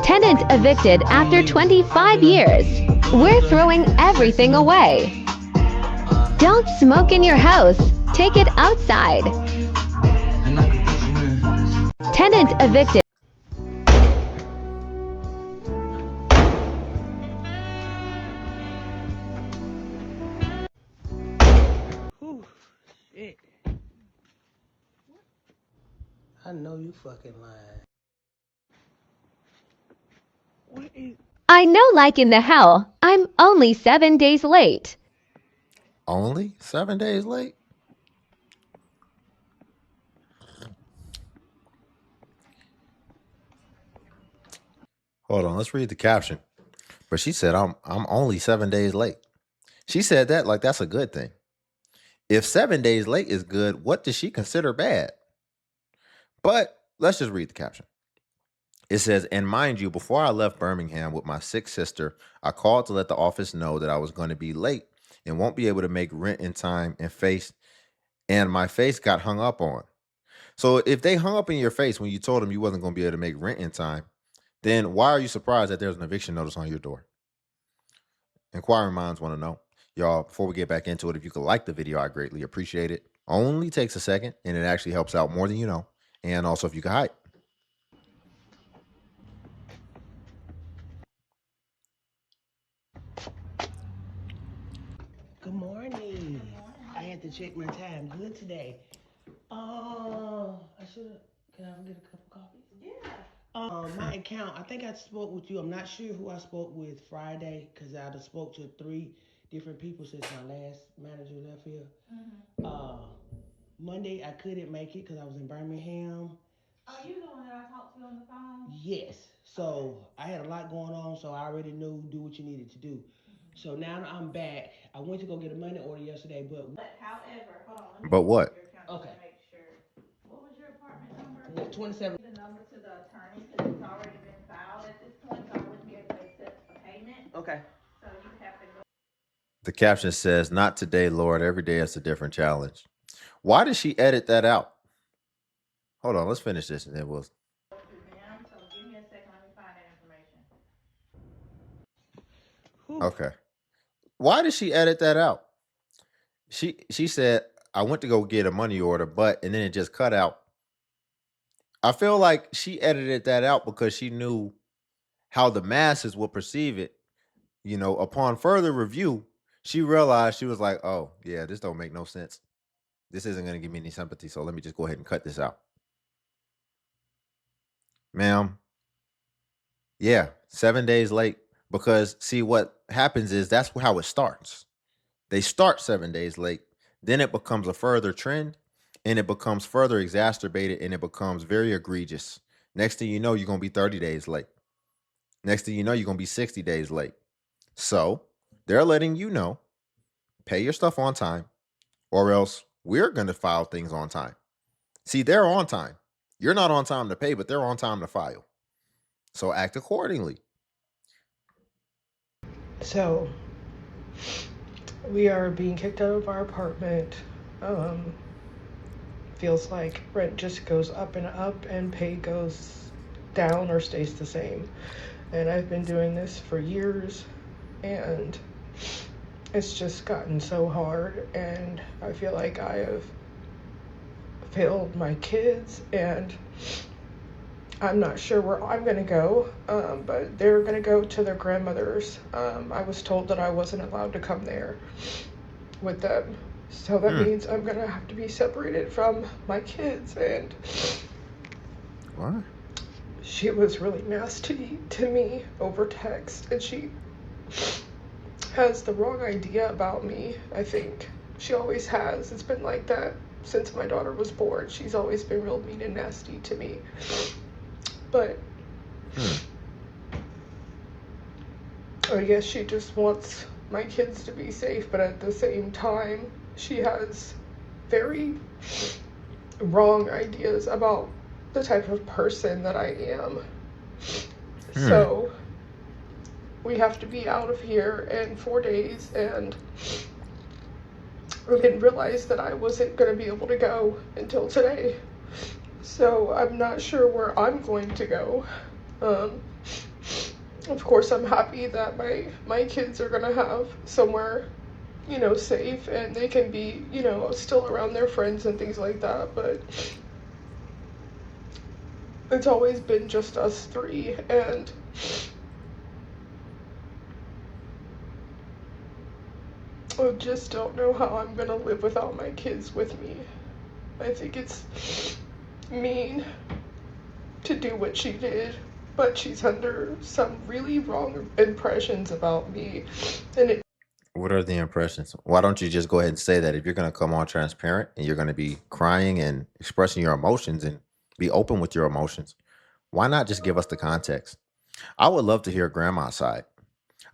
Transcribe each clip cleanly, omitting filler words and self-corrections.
Tenant evicted after 25 years. We're throwing everything away. Don't smoke in your house. Take it outside. Tenant evicted. Whew, shit. I know you fucking lying. What is... I know, like in the hell, I'm only 7 days late. Only 7 days late? Hold on, let's read the caption. But she said I'm only 7 days late. She said that like that's a good thing. If 7 days late is good, what does she consider bad? But let's just read the caption. It says, and mind you, before I left Birmingham with my sick sister, I called to let the office know that I was going to be late and won't be able to make rent in time and my face got hung up on. So if they hung up in your face when you told them you wasn't going to be able to make rent in time, then why are you surprised that there's an eviction notice on your door? Inquiring minds want to know. Y'all, before we get back into it, if you could like the video, I greatly appreciate it. Only takes a second, and it actually helps out more than you know. And also, if you could hype. Good morning. I had to check my time. Good today. I should have. Can I get a cup of coffee? Yeah. My account. I think I spoke with you. I'm not sure who I spoke with Friday because I done spoke to 3 different people since my last manager left here. Monday I couldn't make it because I was in Birmingham. Oh, you the one that I talked to on the phone? Yes. So I had a lot going on, so I already knew do what you needed to do. So now I'm back. I went to go get a money order yesterday, but however, hold on. Let me But what? your account okay. to make sure. What was your apartment number? 27. The number to the attorney because it's already been filed at this point, so I wouldn't be able to accept a payment. Okay. So you have to go. The caption says, not today, Lord. Every day is a different challenge. Why did she edit that out? Hold on, let's finish this and then we'll. So give me a second. Let me find that information. Okay. Why did she edit that out? She said, I went to go get a money order, but, and then it just cut out. I feel like she edited that out because she knew how the masses will perceive it. You know, upon further review, she realized, she was like, oh, yeah, this don't make no sense. This isn't going to give me any sympathy, so let me just go ahead and cut this out. Ma'am, yeah, 7 days late. Because, see, what happens is that's how it starts. They start 7 days late. Then it becomes a further trend, and it becomes further exacerbated, and it becomes very egregious. Next thing you know, you're going to be 30 days late. Next thing you know, you're going to be 60 days late. So they're letting you know, pay your stuff on time, or else we're going to file things on time. See, they're on time. You're not on time to pay, but they're on time to file. So act accordingly. So we are being kicked out of our apartment. Feels like rent just goes up and pay goes down or stays the same. And I've been doing this for years and it's just gotten so hard, and I feel like I have failed my kids, and I'm not sure where I'm gonna go, but they're gonna go to their grandmother's. I was told that I wasn't allowed to come there with them, so that means I'm gonna have to be separated from my kids. And What? she was really nasty to me over text, and she has the wrong idea about me. I think she always has. It's been like that since my daughter was born. She's always been real mean and nasty to me. But I guess she just wants my kids to be safe, but at the same time, she has very wrong ideas about the type of person that I am. So we have to be out of here in 4 days, and I didn't realize that I wasn't going to be able to go until today. So I'm not sure where I'm going to go. Um, of course, I'm happy that my kids are gonna have somewhere, safe, and they can be, still around their friends and things like that. But it's always been just us three, and I just don't know how I'm gonna live without my kids with me. I think it's mean to do what she did, but she's under some really wrong impressions about me, and it What are the impressions? Why don't you just go ahead and say that if you're going to come on transparent and you're going to be crying and expressing your emotions and be open with your emotions? Why not just give us the context? I would love to hear grandma's side.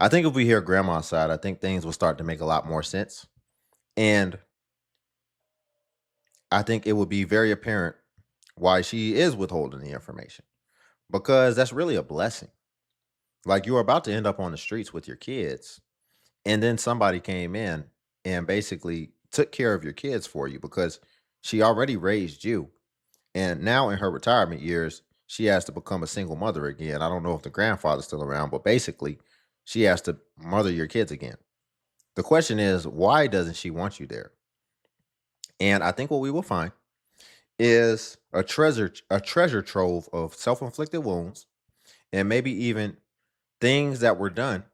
I think if we hear grandma's side, I think things will start to make a lot more sense. And I think it would be very apparent why she is withholding the information because that's really a blessing. Like you're about to end up on the streets with your kids, and then somebody came in and basically took care of your kids for you because she already raised you. And now in her retirement years, she has to become a single mother again. I don't know if the grandfather's still around, but basically, she has to mother your kids again. The question is, why doesn't she want you there? And I think what we will find is a treasure trove of self-inflicted wounds and maybe even things that were done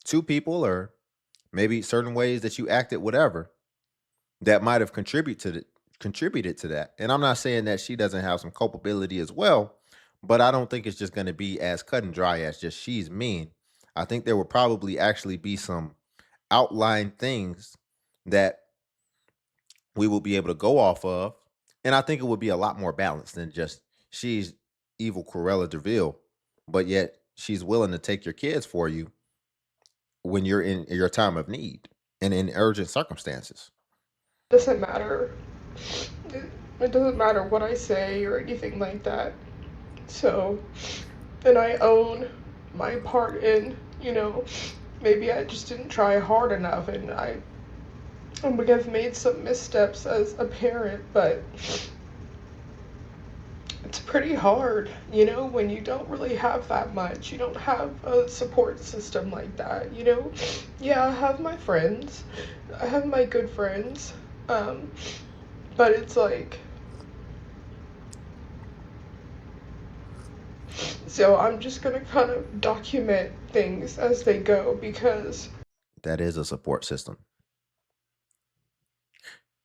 to people or maybe certain ways that you acted, whatever, that might have contributed to that. And I'm not saying that she doesn't have some culpability as well, but I don't think it's just going to be as cut and dry as just she's mean. I think there will probably actually be some outline things that we will be able to go off of. And I think it would be a lot more balanced than just she's evil Cruella DeVille, but yet she's willing to take your kids for you when you're in your time of need and in urgent circumstances. doesn't matter. It, it doesn't matter what I say or anything like that. So, and I own my part in, maybe I just didn't try hard enough, and I would have made some missteps as a parent, but it's pretty hard, when you don't really have that much. You don't have a support system like that, Yeah, I have my friends. I have my good friends. Um, but it's like, so I'm just gonna kind of document things as they go because That is a support system.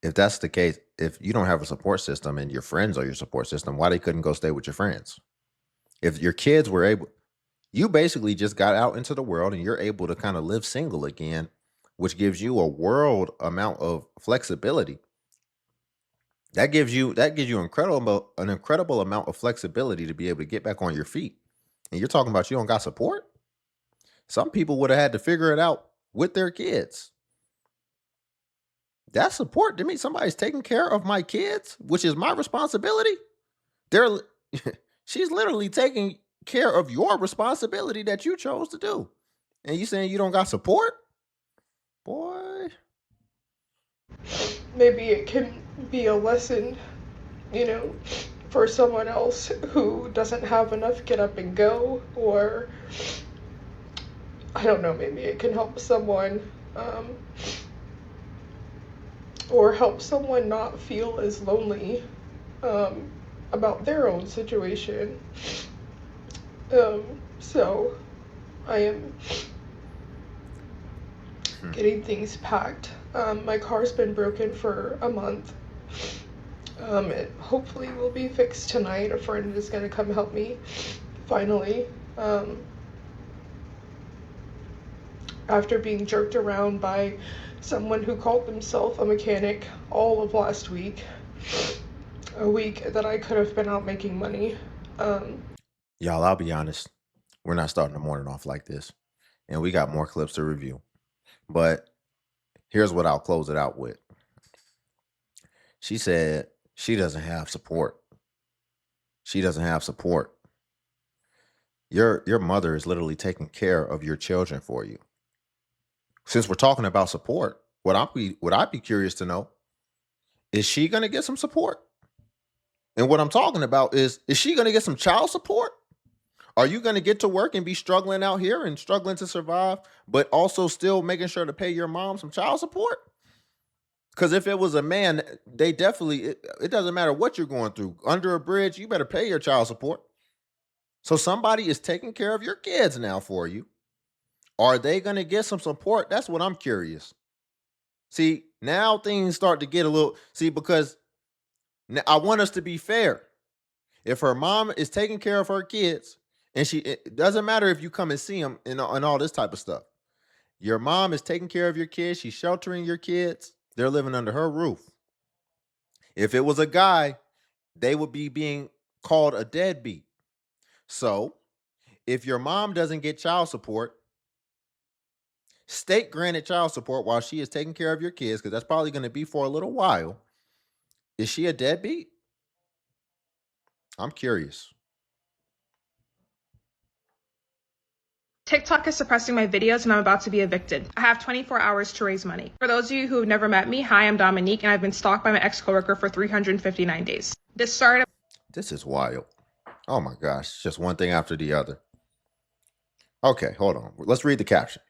If that's the case, if you don't have a support system and your friends are your support system, why they couldn't go stay with your friends? If your kids were able, you basically just got out into the world and you're able to kind of live single again, which gives you a world amount of flexibility. That gives you an incredible amount of flexibility to be able to get back on your feet. And you're talking about you don't got support? Some people would have had to figure it out with their kids. That's support to me. Somebody's taking care of my kids, which is my responsibility. They're she's literally taking care of your responsibility that you chose to do. And you saying you don't got support? Boy, maybe it can be a lesson, you know, for someone else who doesn't have enough get up and go, or I don't know, maybe it can help someone, um, or help someone not feel as lonely um, about their own situation. So I am hmm, getting things packed. My car's been broken for a month. It hopefully will be fixed tonight. A friend is going to come help me finally. Um, After being jerked around by someone who called themselves a mechanic all of last week, a week that I could have been out making money. Um, y'all, I'll be honest. We're not starting the morning off like this. And we got more clips to review. But here's what I'll close it out with. She said she doesn't have support. She doesn't have support. Your mother is literally taking care of your children for you. Since we're talking about support, what I'd be curious to know is she gonna get some support? And what I'm talking about is she gonna get some child support? Are you going to get to work and be struggling out here and struggling to survive, but also still making sure to pay your mom some child support? Because if it was a man, they definitely, it doesn't matter what you're going through. Under a bridge, you better pay your child support. So somebody is taking care of your kids now for you. Are they going to get some support? That's what I'm curious. See, now things start to get a little, because I want us to be fair. If her mom is taking care of her kids, and it doesn't matter if you come and see them and all this type of stuff. Your mom is taking care of your kids. She's sheltering your kids. They're living under her roof. If it was a guy, they would be being called a deadbeat. So if your mom doesn't get child support, state granted child support while she is taking care of your kids, because that's probably going to be for a little while, is she a deadbeat? I'm curious. TikTok is suppressing my videos and I'm about to be evicted. I have 24 hours to raise money. For those of you who have never met me, hi, I'm Dominique, and I've been stalked by my ex-coworker for 359 days. This is wild. Oh my gosh, just one thing after the other. Okay, hold on. Let's read the caption.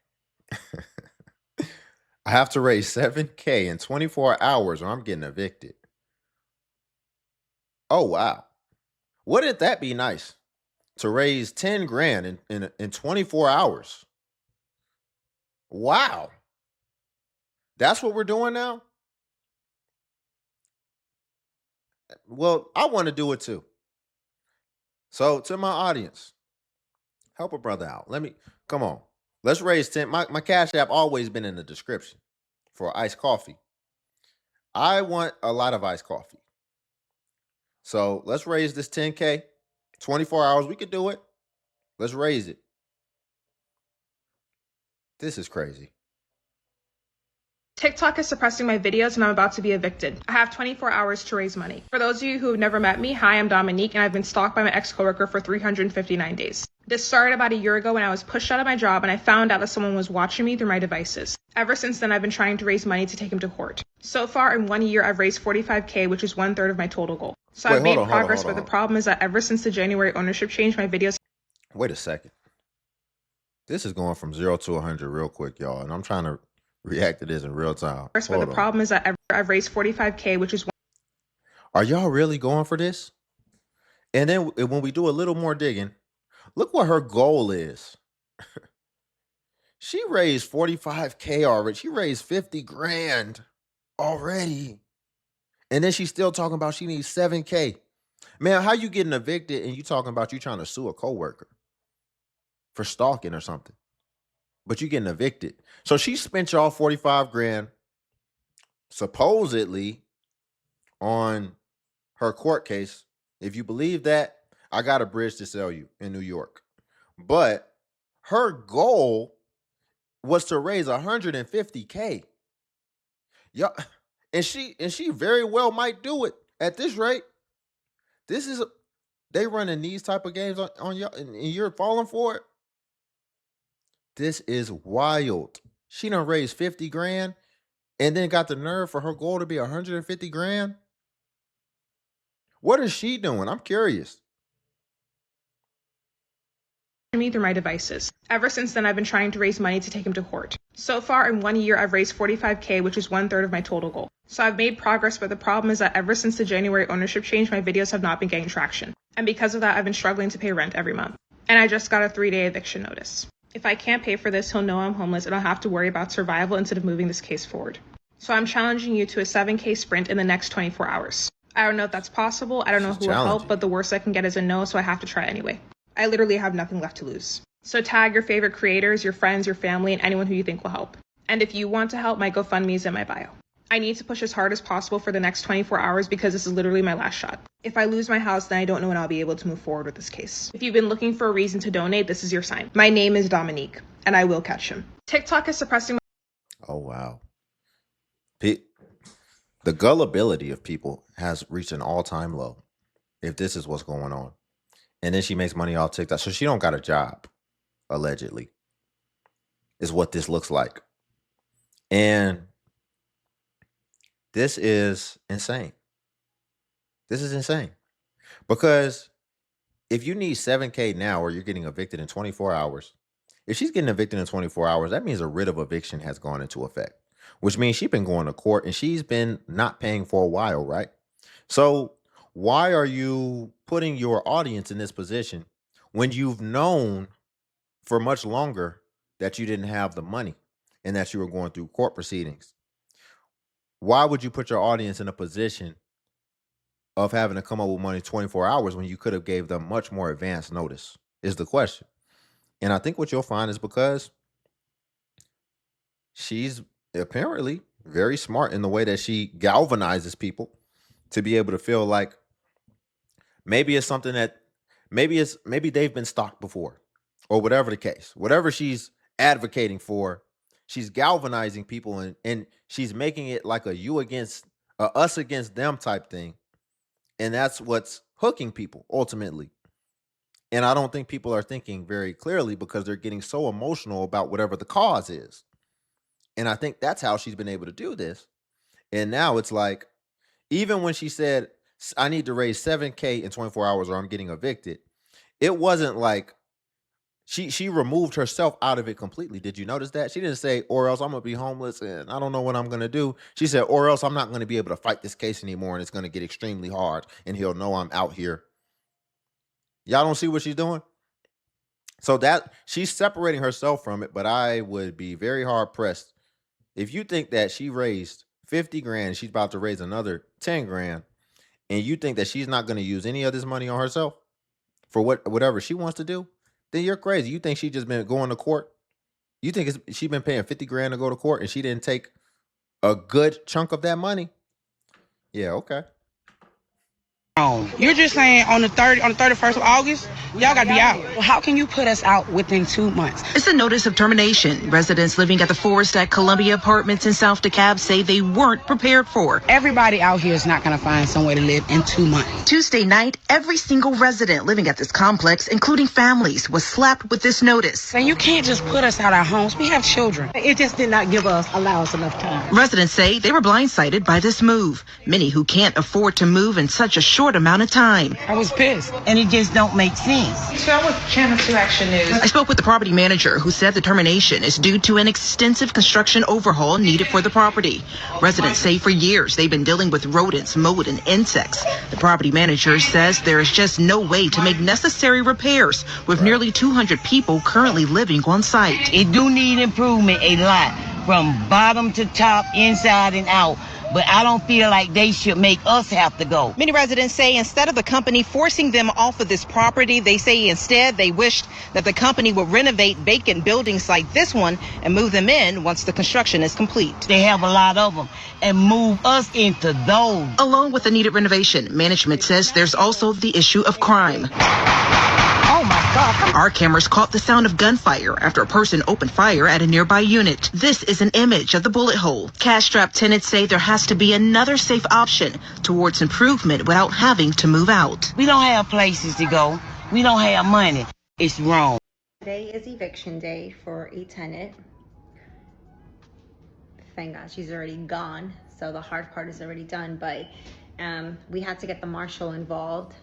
I have to raise $7,000 in 24 hours or I'm getting evicted. Oh, wow. Wouldn't that be nice? To raise 10 grand in 24 hours. Wow. That's what we're doing now? Well, I want to do it too. So to my audience, help a brother out. Come on. Let's raise 10. My Cash App always been in the description for iced coffee. I want a lot of iced coffee. So let's raise this 10K. 24 hours, we could do it. Let's raise it. This is crazy. TikTok is suppressing my videos and I'm about to be evicted. I have 24 hours to raise money. For those of you who have never met me, hi, I'm Dominique, and I've been stalked by my ex-coworker for 359 days. This started about a year ago when I was pushed out of my job and I found out that someone was watching me through my devices. Ever since then, I've been trying to raise money to take him to court. So far, in 1 year, I've raised $45,000, which is 1/3 of my total goal. So I've made progress, but the problem is that ever since the January ownership change, my videos... Wait a second. This is going from 0 to 100 real quick, y'all, and I'm trying to react to this in real time. But the problem is that I've raised $45,000, which is... Are y'all really going for this? And then when we do a little more digging, look what her goal is. She raised $45,000 already. She raised 50 grand already. And then she's still talking about she needs $7,000. Man, how you getting evicted and you talking about you trying to sue a coworker for stalking or something? But you getting evicted. So she spent y'all 45 grand supposedly on her court case. If you believe that, I got a bridge to sell you in New York. But her goal was to raise $150,000. Yeah, and she very well might do it at this rate. They running these type of games on y'all, and you're falling for it. This is wild. She done raised 50 grand and then got the nerve for her goal to be 150 grand. What is she doing? I'm curious. Me through my devices. Ever since then, I've been trying to raise money to take him to court. So far, in 1 year, I've raised $45,000, which is 1/3 of my total goal. So I've made progress, but the problem is that ever since the January ownership change, my videos have not been getting traction. And because of that, I've been struggling to pay rent every month. And I just got a 3-day eviction notice. If I can't pay for this, he'll know I'm homeless and I'll have to worry about survival instead of moving this case forward. So I'm challenging you to a 7K sprint in the next 24 hours. I don't know if that's possible. I don't know who will help, but the worst I can get is a no, so I have to try anyway. I literally have nothing left to lose. So tag your favorite creators, your friends, your family, and anyone who you think will help. And if you want to help, my GoFundMe is in my bio. I need to push as hard as possible for the next 24 hours because this is literally my last shot. If I lose my house, then I don't know when I'll be able to move forward with this case. If you've been looking for a reason to donate, this is your sign. My name is Dominique, and I will catch him. TikTok is suppressing... Oh, wow. The gullibility of people has reached an all-time low, if this is what's going on. And then she makes money off TikTok. So she don't got a job, allegedly, is what this looks like. And this is insane. This is insane. Because if you need 7K now or you're getting evicted in 24 hours, if she's getting evicted in 24 hours, that means a writ of eviction has gone into effect, which means she's been going to court and she's been not paying for a while, right? So why are you putting your audience in this position when you've known for much longer that you didn't have the money and that you were going through court proceedings? Why would you put your audience in a position of having to come up with money 24 hours when you could have gave them much more advanced notice is the question. And I think what you'll find is because she's apparently very smart in the way that she galvanizes people to be able to feel like maybe it's something that maybe they've been stalked before or whatever the case. Whatever she's advocating for, she's galvanizing people and she's making it like a you against us against them type thing. And that's what's hooking people ultimately. And I don't think people are thinking very clearly because they're getting so emotional about whatever the cause is. And I think that's how she's been able to do this. And now it's like, even when she said, I need to raise 7K in 24 hours or I'm getting evicted, it wasn't like she removed herself out of it completely. Did you notice that? She didn't say, or else I'm going to be homeless and I don't know what I'm going to do. She said, or else I'm not going to be able to fight this case anymore and it's going to get extremely hard and he'll know I'm out here. Y'all don't see what she's doing? So that she's separating herself from it, but I would be very hard pressed if you think that she raised 50 grand, she's about to raise another 10 grand, and you think that she's not going to use any of this money on herself for whatever she wants to do, then you're crazy. You think she just been going to court? You think she been paying 50 grand to go to court and she didn't take a good chunk of that money? Yeah, okay. You're just saying on the 31st of August, y'all gotta be out. Well, how can you put us out within 2 months? It's a notice of termination. Residents living at the Forest at Columbia Apartments in South DeKalb say they weren't prepared for. Everybody out here is not gonna find somewhere to live in 2 months. Tuesday night, every single resident living at this complex, including families, was slapped with this notice. And you can't just put us out our homes. We have children. It just did not allow us enough time. Residents say they were blindsided by this move. Many who can't afford to move in such a short amount of time. I was pissed, and it just don't make sense. So I'm with Channel 2 Action News. I spoke with the property manager who said the termination is due to an extensive construction overhaul needed for the property. Residents say for years they've been dealing with rodents, mold, and insects. The property manager says there is just no way to make necessary repairs with nearly 200 people currently living on site. It do need improvement a lot, from bottom to top, inside and out. But I don't feel like they should make us have to go. Many residents say instead of the company forcing them off of this property, they say instead they wished that the company would renovate vacant buildings like this one and move them in once the construction is complete. They have a lot of them and move us into those. Along with the needed renovation, management says there's also the issue of crime. Oh my God. Our cameras caught the sound of gunfire after a person opened fire at a nearby unit. This is an image of the bullet hole. Cash-strapped tenants say there has to be another safe option towards improvement without having to move out. We don't have places to go. We don't have money. It's wrong. Today is eviction day for a tenant. Thank God she's already gone, so the hard part is already done, but we had to get the marshal involved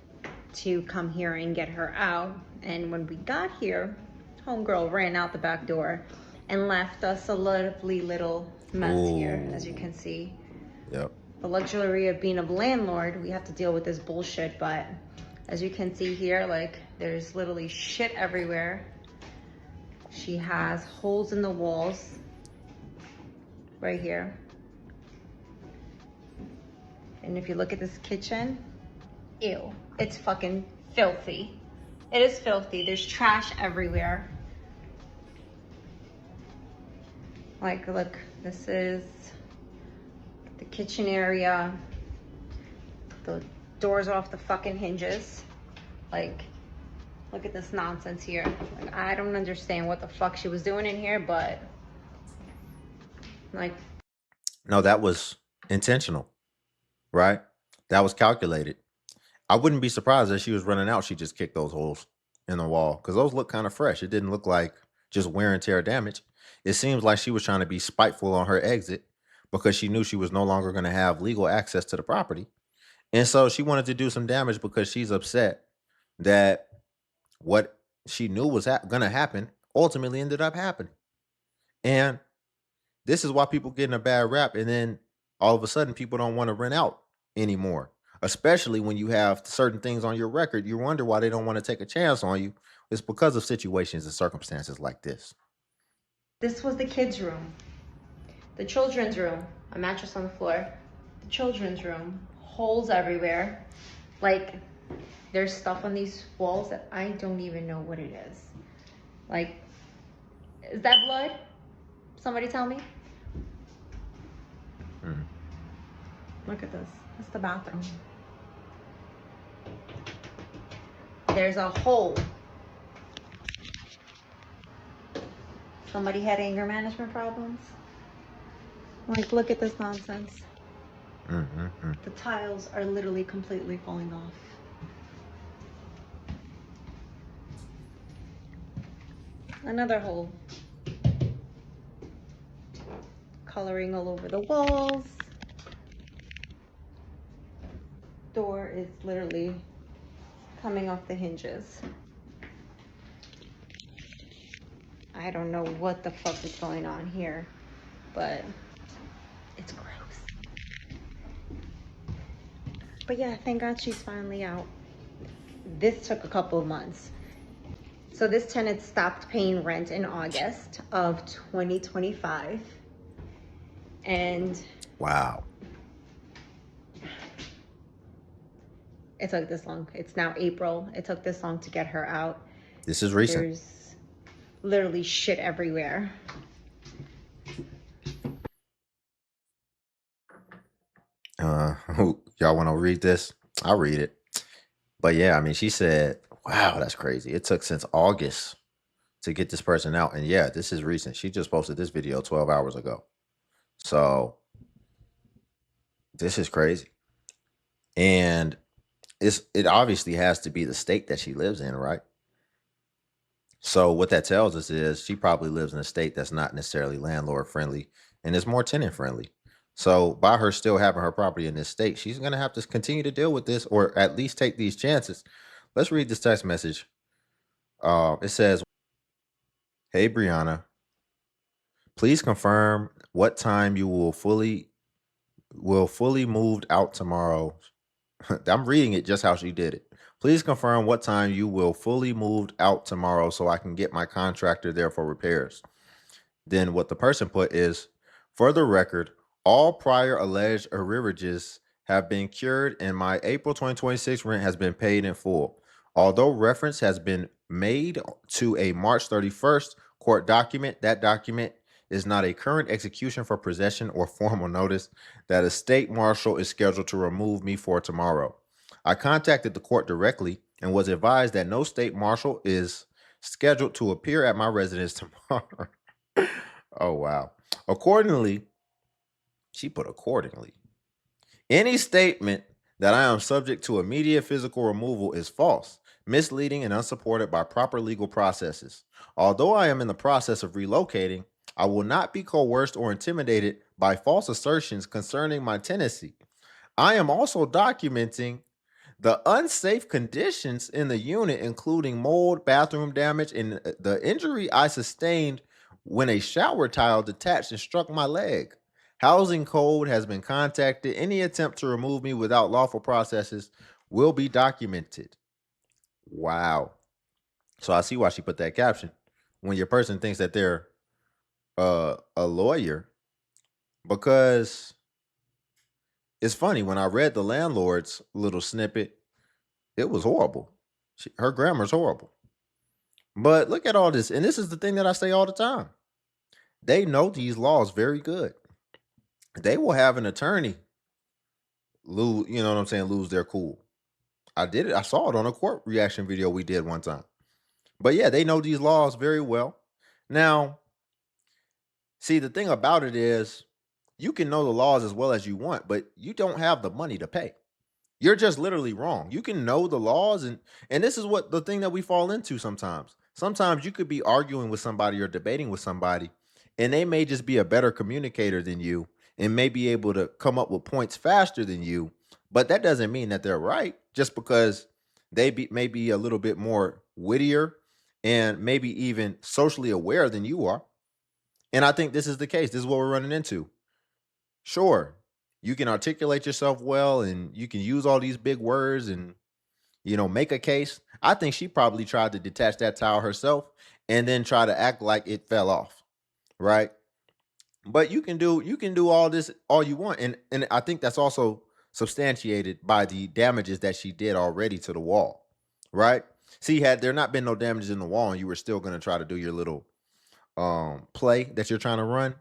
to come here and get her out. And when we got here, homegirl ran out the back door and left us a lovely little mess here, as you can see. Yep. The luxury of being a landlord, we have to deal with this bullshit, but as you can see here, like, there's literally shit everywhere. She has holes in the walls right here. And if you look at this kitchen, ew, it's fucking filthy. It is filthy. There's trash everywhere. Like, look, this is the kitchen area. The doors off the fucking hinges. Like, look at this nonsense here. Like, I don't understand what the fuck she was doing in here, but like. No, that was intentional, right? That was calculated. I wouldn't be surprised if she was running out. She just kicked those holes in the wall because those look kind of fresh. It didn't look like just wear and tear damage. It seems like she was trying to be spiteful on her exit because she knew she was no longer going to have legal access to the property. And so she wanted to do some damage because she's upset that what she knew was going to happen ultimately ended up happening. And this is why people getting a bad rap. And then all of a sudden, people don't want to rent out anymore, especially when you have certain things on your record. You wonder why they don't want to take a chance on you. It's because of situations and circumstances like this. This was the kids' room, the children's room, a mattress on the floor, the children's room, holes everywhere. Like, there's stuff on these walls that I don't even know what it is. Like, is that blood? Somebody tell me. Look at this. That's the bathroom. There's a hole. Somebody had anger management problems. Like, look at this nonsense. The tiles are literally completely falling off. Another hole. Coloring all over the walls. Door is literally coming off the hinges. I don't know what the fuck is going on here, but it's gross. But yeah, thank God she's finally out. This took a couple of months. So this tenant stopped paying rent in August of 2025. And wow. It took this long. It's now April. It took this long to get her out. This is recent. There's literally shit everywhere. Y'all want to read this? I'll read it. But yeah, I mean, she said, wow, that's crazy. It took since August to get this person out. And yeah, this is recent. She just posted this video 12 hours ago. So this is crazy. And it obviously has to be the state that she lives in, right? So what that tells us is she probably lives in a state that's not necessarily landlord friendly and is more tenant friendly. So by her still having her property in this state, she's going to have to continue to deal with this, or at least take these chances. Let's read this text message. It says, "Hey, Brianna, please confirm what time you will fully moved out tomorrow." I'm reading it just how she did it. "Please confirm what time you will fully moved out tomorrow so I can get my contractor there for repairs." Then what the person put is, "For the record, all prior alleged arrearages have been cured and my April 2026 rent has been paid in full. Although reference has been made to a March 31st court document, that document is not a current execution for possession or formal notice that a state marshal is scheduled to remove me for tomorrow. I contacted the court directly and was advised that no state marshal is scheduled to appear at my residence tomorrow." Oh, wow. Accordingly, she put accordingly, "Any statement that I am subject to immediate physical removal is false, misleading, and unsupported by proper legal processes. Although I am in the process of relocating, I will not be coerced or intimidated by false assertions concerning my tenancy. I am also documenting the unsafe conditions in the unit, including mold, bathroom damage, and the injury I sustained when a shower tile detached and struck my leg. Housing code has been contacted. Any attempt to remove me without lawful processes will be documented." Wow. So I see why she put that caption. When your person thinks that they're a lawyer, because it's funny, when I read the landlord's little snippet, it was horrible. Her grammar's horrible. But look at all this. And this is the thing that I say all the time. They know these laws very good. They will have an attorney lose their cool. I did it. I saw it on a court reaction video we did one time. But yeah, they know these laws very well. Now, see, the thing about it is you can know the laws as well as you want, but you don't have the money to pay. You're just literally wrong. You can know the laws, and this is what the thing that we fall into sometimes. Sometimes you could be arguing with somebody or debating with somebody, and they may just be a better communicator than you and may be able to come up with points faster than you, but that doesn't mean that they're right just because may be a little bit more wittier and maybe even socially aware than you are. And I think this is the case. This is what we're running into. Sure, you can articulate yourself well and you can use all these big words and, make a case. I think she probably tried to detach that towel herself and then try to act like it fell off, right? But you can do all this all you want, and I think that's also substantiated by the damages that she did already to the wall, right? See, had there not been no damages in the wall and you were still going to try to do your little play that you're trying to run,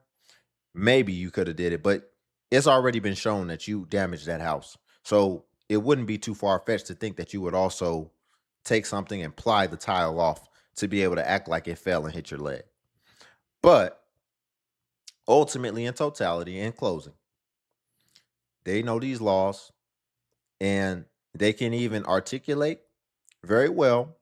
maybe you could have did it, but it's already been shown that you damaged that house. So it wouldn't be too far fetched to think that you would also take something and ply the tile off to be able to act like it fell and hit your leg. But ultimately, in totality, in closing, they know these laws and they can even articulate very well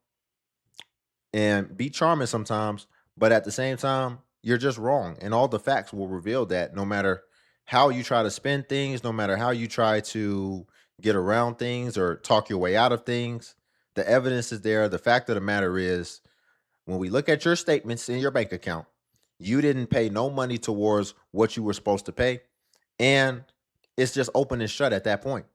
and be charming sometimes, but at the same time, you're just wrong. And all the facts will reveal that no matter how you try to spin things, no matter how you try to get around things or talk your way out of things, the evidence is there. The fact of the matter is, when we look at your statements in your bank account, you didn't pay no money towards what you were supposed to pay. And it's just open and shut at that point.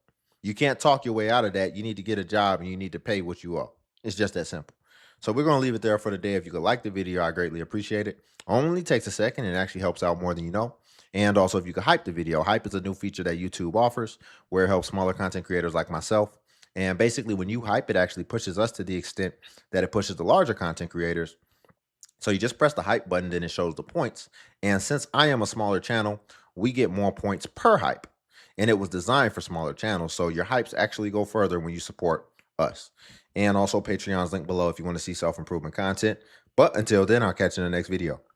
You can't talk your way out of that. You need to get a job and you need to pay what you owe. It's just that simple. So we're going to leave it there for today. If you could like the video, I greatly appreciate it. Only takes a second and actually helps out more than you know. And also, if you could hype the video, hype is a new feature that YouTube offers where it helps smaller content creators like myself. And basically, when you hype, it actually pushes us to the extent that it pushes the larger content creators. So you just press the hype button, then it shows the points. And since I am a smaller channel, we get more points per hype. And it was designed for smaller channels. So your hypes actually go further when you support us. And also Patreon's link below if you want to see self-improvement content. But until then, I'll catch you in the next video.